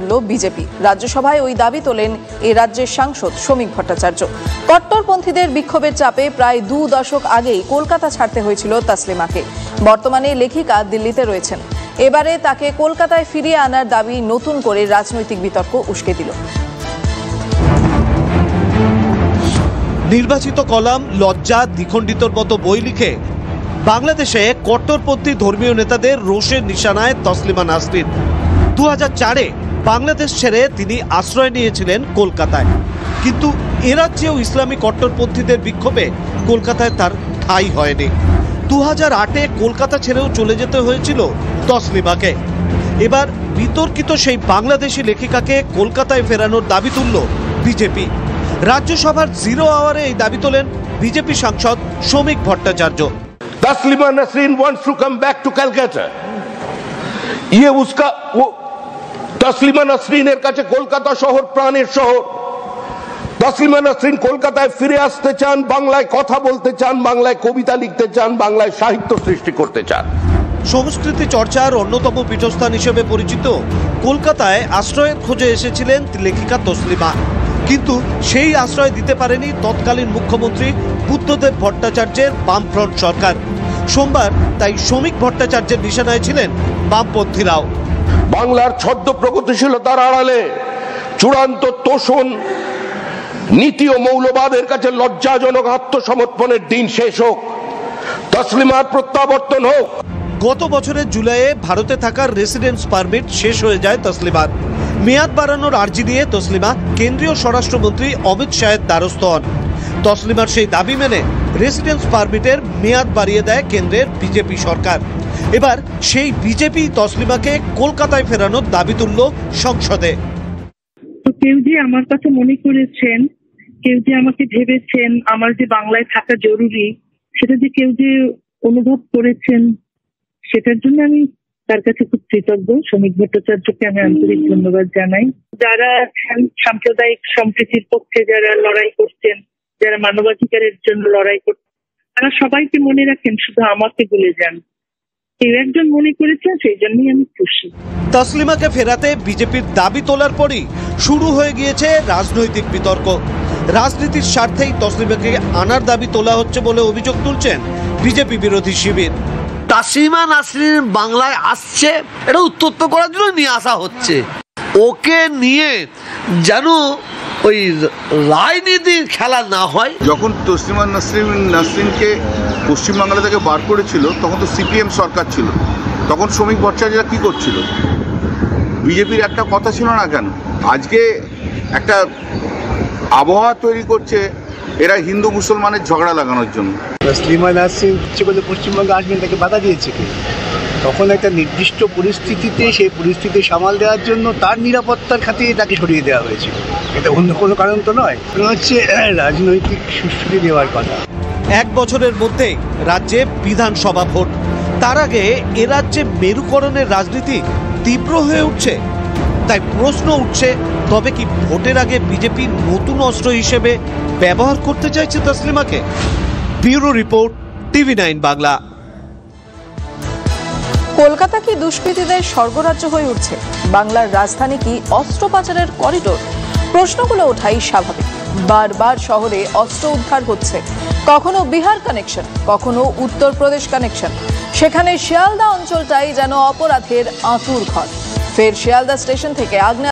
তুলল বিজেপি। রাজ্যসভায় ওই দাবি তোলেন এই রাজ্যের সাংসদ শ্রমিক ভট্টাচার্য। কট্টরপন্থীদের বিক্ষোভের চাপে প্রায় 2 দশক আগেই কলকাতা ছাড়তে হয়েছিল তসলিমাকে। বর্তমানে লেখিকা দিল্লিতে রয়েছেন। এবারে তাকে কলকাতায় ফিরিয়ে আনার দাবি নতুন করে রাজনৈতিক বিতর্ক উস্কে দিল। নির্বাচিত কলাম, লজ্জা, দ্বিখণ্ডিতর মতো বই লিখে বাংলাদেশে কট্টরপন্থী ধর্মীয় নেতাদের রোষের নিশানায় তসলিমা নাসরিন। 2004-এ বাংলাদেশ ছেড়ে তিনি আশ্রয় নিয়েছিলেন কলকাতায়, কিন্তু এ রাজ্যেও ইসলামী কট্টরপন্থীদের বিক্ষোভে কলকাতায় তার ঠাঁই হয়নি। 2008-এ কলকাতা ছেড়েও চলে যেতে হয়েছিল তসলিমাকে। এবার বিতর্কিত সেই বাংলাদেশি লেখিকাকে কলকাতায় ফেরানোর দাবি তুলল বিজেপি। রাজ্যসভার 0 আওয়ারে এই দাবি তোলেন বিজেপি সাংসদ শ্রমিক Bhattacharya. Taslima Nasreen wants to come back to Calcutta। ये उसका वो तस्लीमा नसरीনের কাছে কলকাতা শহর প্রাণের শহর। তসলিমা নসরিন কলকাতায় ফিরে আসতে চান, বাংলায় কথা বলতে চান, বাংলায় কবিতা লিখতে চান, বাংলায় সাহিত্য সৃষ্টি করতে চান। সংস্কৃতি চর্চার অন্যতম পীঠস্থান হিসেবে পরিচিত কলকাতায় আশ্রয়ের খোঁজে এসেছিলেন লেখিকা তসলিমা, কিন্তু সেই আশ্রয় দিতে পারেনি তৎকালীন মুখ্যমন্ত্রী বুদ্ধদেব ভট্টাচার্যের বামফ্রন্ট সরকার। সোমবার তাই শ্রমিক ভট্টাচার্যের নিশানায় ছিলেন বামপন্থীরাও। বাংলার ছদ্ম প্রগতিশীলতার আড়ালে চূড়ান্ত তোষণ নীতি ও মৌলবাদের কাছে লজ্জাজনক আত্মসমর্পণের দিন শেষ হোক, তসলিমার প্রত্যাবর্তন হোক। গত বছরের জুলাইয়ে ভারতে থাকার রেসিডেন্স পারমিট শেষ হয়ে যায় তসলিমার। মেয়াদ বাড়ানোর আর্জি নিয়ে তসলিমা কেন্দ্রীয় স্বরাষ্ট্রমন্ত্রী অমিত শাহের দ্বারস্থ হন। তসলিমার সেই দাবি মেনে রেসিডেন্স পারমিটের মেয়াদ বাড়িয়ে দেয় কেন্দ্রের বিজেপি সরকার। এবার সেই বিজেপি তসলিমাকে কলকাতায় ফেরানোর দাবি তুলল সংসদে। কেউ যে আমার কথা মনে করেছেন, কেউ যে আমাকে ভেবেছেন আমার যে বাংলায় থাকা জরুরি, সেটা যে কেউ যে অনুভব করেছেন, সেটার জন্য আমি তার কাছে খুব কৃতজ্ঞ। শ্রমিক ভট্টাচার্যকে আমি আন্তরিক ধন্যবাদ জানাই। যারা সাম্প্রদায়িক সম্প্রীতির পক্ষে যারা লড়াই করছেন, যারা মানবাধিকারের জন্য লড়াই করছেন, তারা সবাইকে মনে রাখেন, শুধু আমাকে ভুলে যান। কেউ একজন মনে করেছেন, সেই জন্যই আমি খুশি। তসলিমাকে ফেরাতে বিজেপির দাবি তোলার পরই শুরু হয়ে গিয়েছে রাজনৈতিক বিতর্ক। রাজনীতির স্বার্থেই তসলিমাকে আনার দাবি তোলা হচ্ছে বলে অভিযোগ তুলছেন বিজেপি বিরোধী শিবির। তসলিমা নাসরিন বাংলায় আসছে, এটা উত্তপ্ত করার জন্য নিয়ে আসা হচ্ছে। ওকে নিয়ে যেন ওই রাজনীতির খেলা না হয়। যখন তসলিমা নাসরিনকে পশ্চিমবাংলা থেকে বার করেছিল, তখন তো সিপিএম সরকার ছিল। তখন শ্রমিক ভট্টাচার্যরা কী করছিল? বিজেপির একটা কথা ছিল না কেন? আজকে একটা আবহাওয়া তৈরি করছে এরা হিন্দু মুসলমানের ঝগড়া লাগানোর জন্য। তসলিমা নাসরিন ইচ্ছে করলে পশ্চিমবঙ্গে আসবেন, তাকে বাধা দিয়েছে কে? তখন একটা নির্দিষ্ট পরিস্থিতিতে সেই পরিস্থিতি সামাল দেওয়ার জন্য তার নিরাপত্তার খাতিরে তাকে সরিয়ে দেওয়া হয়েছিল। এটা অন্য কোনো কারণ তো নয়, হচ্ছে রাজনৈতিক সুশ্রুতি দেওয়ার কথা। 1 বছরের মধ্যে রাজ্যে বিধানসভা ভোট। তার আগে এ রাজ্যে মেরুকরণের রাজনীতি তীব্র হয়ে উঠছে। তাই প্রশ্ন উঠছে, তবে কি ভোটের আগে বিজেপি নতুন অস্ত্র হিসেবে ব্যবহার করতে চাইছে তসলিমাকে? Bureau report, TV9 Bangla. Kolkata কি দুষ্কৃতীদের স্বর্গরাজ্য হয়ে উঠছে? বাংলার রাজধানী কি অস্ত্র পাচারের করিডোর? প্রশ্নগুলো ওঠাই স্বাভাবিক। বারবার শহরে অস্ত্র উদ্ধার হচ্ছে, কখনো বিহার কানেকশন, কখনো উত্তরপ্রদেশ কানেকশন। সেখানে শিয়ালদা অঞ্চলটাই যেন অপরাধের আঁতুড় ঘর। ফের শিয়ালদা স্টেশন থেকে আগ্নেয়